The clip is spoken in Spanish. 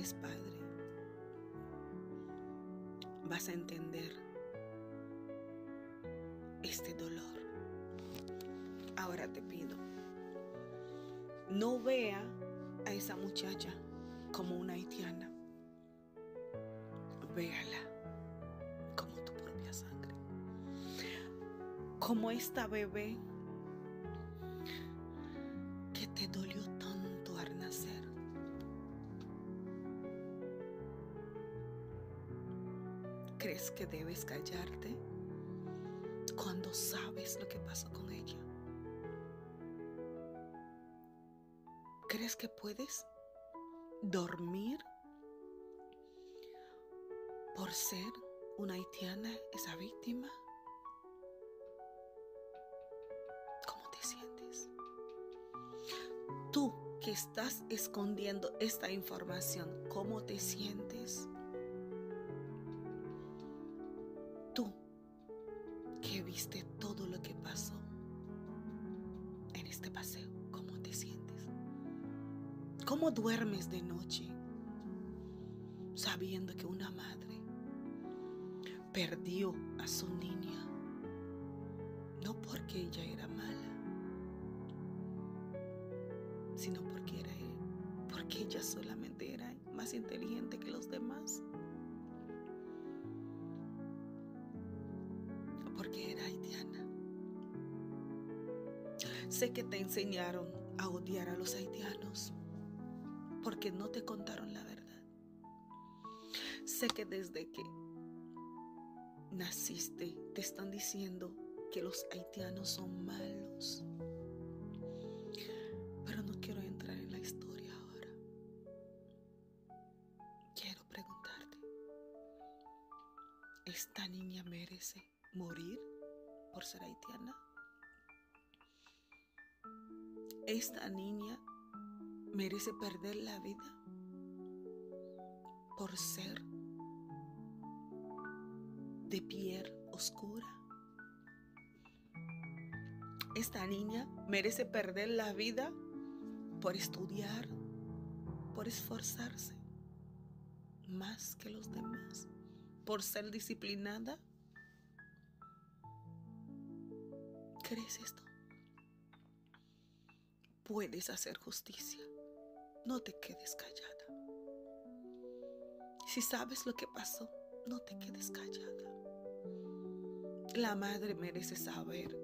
eres padre, vas a entender este dolor. Ahora te pido, no vea a esa muchacha como una haitiana. Véala como tu propia sangre. Como esta bebé que te dolió tanto al nacer. ¿Crees que debes callarte cuando sabes lo que pasó con ella? ¿Crees que puedes dormir por ser una haitiana, esa víctima? ¿Cómo te sientes? Tú que estás escondiendo esta información, ¿cómo te sientes? Tú que viste todo lo que pasó en este paseo, ¿cómo te sientes? ¿Cómo duermes de noche sabiendo que una madre perdió a su niña? No porque ella era mala, sino porque ella solamente era más inteligente que los demás. Porque era haitiana. Sé que te enseñaron a odiar a los haitianos porque no te contaron la verdad. Sé que desde que naciste te están diciendo que los haitianos son malos. Pero no quiero entrar en la historia ahora. Quiero preguntarte, ¿esta niña merece morir por ser haitiana? ¿Esta niña merece perder la vida por ser de piel oscura? ¿Esta niña merece perder la vida por estudiar, por esforzarse más que los demás, por ser disciplinada? ¿Crees esto? Puedes hacer justicia. No te quedes callada. Si sabes lo que pasó, no te quedes callada. La madre merece saber